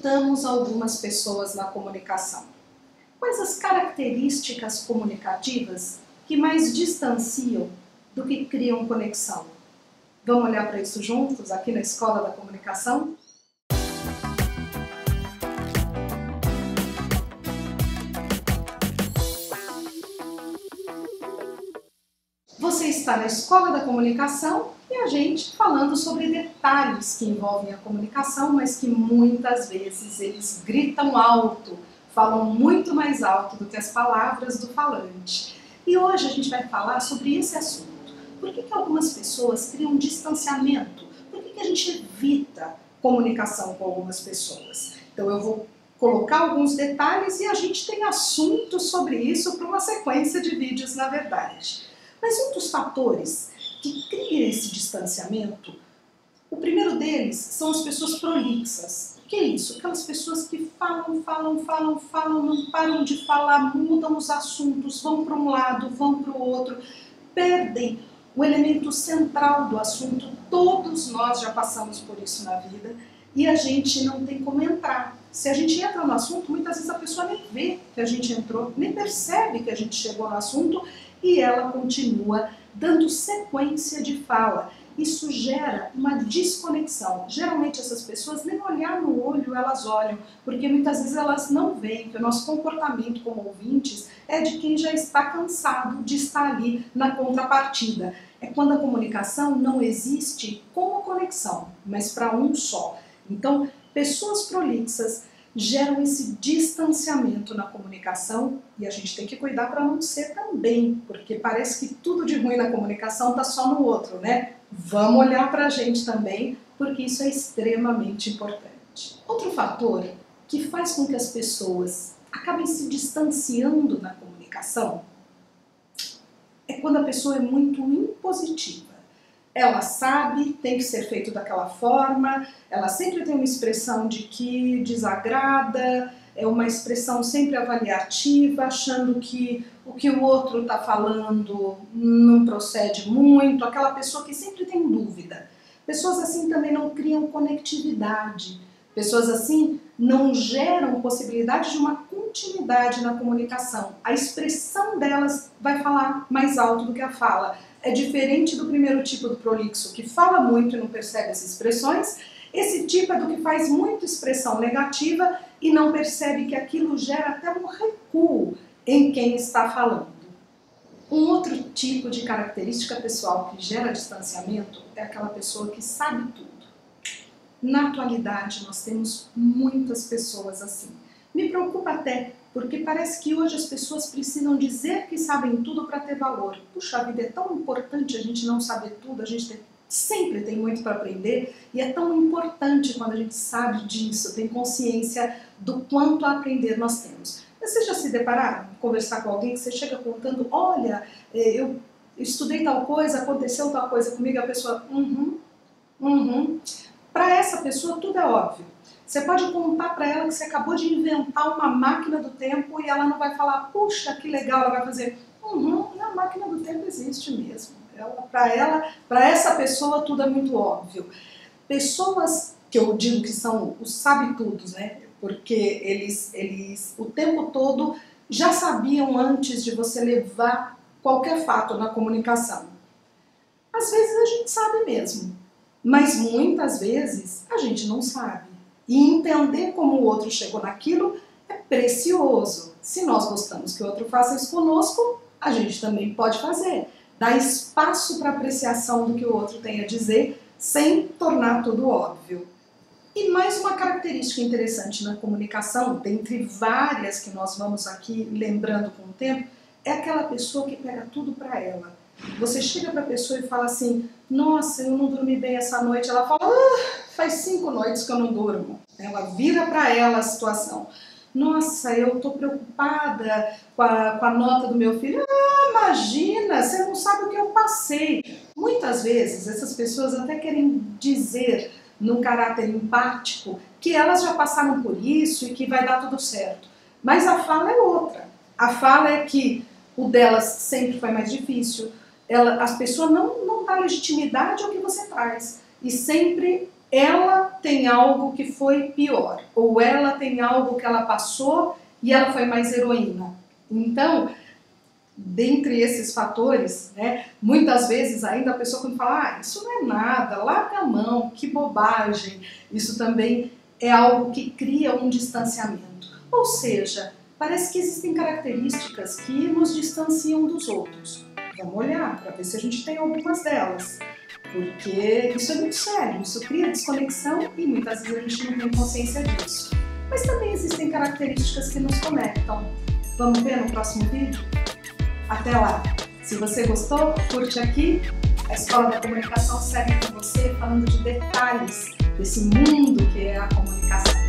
evitamos algumas pessoas na comunicação? Quais as características comunicativas que mais distanciam do que criam conexão? Vamos olhar para isso juntos aqui na Escola da Comunicação? Você está na Escola da Comunicação e a gente falando sobre detalhes que envolvem a comunicação, mas que muitas vezes eles gritam alto, falam muito mais alto do que as palavras do falante. E hoje a gente vai falar sobre esse assunto. Por que algumas pessoas criam distanciamento? Por que a gente evita comunicação com algumas pessoas? Então eu vou colocar alguns detalhes e a gente tem assunto sobre isso para uma sequência de vídeos, na verdade. Mas um dos fatores que cria esse distanciamento, o primeiro deles são as pessoas prolixas. O que é isso? Aquelas pessoas que falam, não param de falar, mudam os assuntos, vão para um lado, vão para o outro, perdem o elemento central do assunto. Todos nós já passamos por isso na vida e a gente não tem como entrar. Se a gente entra no assunto, muitas vezes a pessoa nem vê que a gente entrou, nem percebe que a gente chegou no assunto e ela continua dando sequência de fala. Isso gera uma desconexão. Geralmente essas pessoas nem olhar no olho elas olham, porque muitas vezes elas não veem que o nosso comportamento como ouvintes é de quem já está cansado de estar ali na contrapartida. É quando a comunicação não existe como conexão, mas para um só. Então, pessoas prolixas geram esse distanciamento na comunicação e a gente tem que cuidar para não ser também, porque parece que tudo de ruim na comunicação está só no outro, né? Vamos olhar para a gente também, porque isso é extremamente importante. Outro fator que faz com que as pessoas acabem se distanciando na comunicação é quando a pessoa é muito impositiva. Ela sabe, tem que ser feito daquela forma, ela sempre tem uma expressão de que desagrada, é uma expressão sempre avaliativa, achando que o que o outro está falando não procede muito, aquela pessoa que sempre tem dúvida. Pessoas assim também não criam conectividade, pessoas assim não geram possibilidade de uma continuidade na comunicação. A expressão delas vai falar mais alto do que a fala. É diferente do primeiro tipo do prolixo, que fala muito e não percebe as expressões. Esse tipo é do que faz muita expressão negativa e não percebe que aquilo gera até um recuo em quem está falando. Um outro tipo de característica pessoal que gera distanciamento é aquela pessoa que sabe tudo. Na atualidade nós temos muitas pessoas assim. Me preocupa até, porque parece que hoje as pessoas precisam dizer que sabem tudo para ter valor. Puxa, a vida é tão importante a gente não saber tudo, a gente sempre tem muito para aprender e é tão importante quando a gente sabe disso, tem consciência do quanto a aprender nós temos. Mas vocês já se depararam em conversar com alguém que você chega contando, olha, eu estudei tal coisa, aconteceu tal coisa comigo, a pessoa, Para essa pessoa tudo é óbvio. Você pode contar para ela que você acabou de inventar uma máquina do tempo e ela não vai falar, puxa, que legal, ela vai fazer, a máquina do tempo existe mesmo. Para essa pessoa tudo é muito óbvio. Pessoas que eu digo que são os sabe-tudos, né? Porque eles o tempo todo já sabiam antes de você levar qualquer fato na comunicação. Às vezes a gente sabe mesmo, mas muitas vezes a gente não sabe. E entender como o outro chegou naquilo é precioso. Se nós gostamos que o outro faça isso conosco, a gente também pode fazer. Dá espaço para apreciação do que o outro tem a dizer, sem tornar tudo óbvio. E mais uma característica interessante na comunicação, dentre várias que nós vamos aqui lembrando com o tempo, é aquela pessoa que pega tudo para ela. Você chega para a pessoa e fala assim, nossa, eu não dormi bem essa noite. Ela fala, faz 5 noites que eu não durmo. Ela vira para ela a situação. Nossa, eu estou preocupada com a nota do meu filho. Imagina, você não sabe o que eu passei. Muitas vezes essas pessoas até querem dizer, num caráter empático, que elas já passaram por isso e que vai dar tudo certo. Mas a fala é outra. A fala é que o delas sempre foi mais difícil. A pessoa não dá legitimidade ao que você traz. E sempre ela tem algo que foi pior, ou ela tem algo que ela passou e ela foi mais heroína. Então, dentre esses fatores, né, muitas vezes ainda a pessoa quando fala, isso não é nada, larga a mão, que bobagem, isso também é algo que cria um distanciamento. Ou seja, parece que existem características que nos distanciam dos outros. Vamos olhar para ver se a gente tem algumas delas, porque isso é muito sério, isso cria desconexão e muitas vezes a gente não tem consciência disso. Mas também existem características que nos conectam. Vamos ver no próximo vídeo? Até lá! Se você gostou, curte aqui. A Escola da Comunicação segue com você falando de detalhes desse mundo que é a comunicação.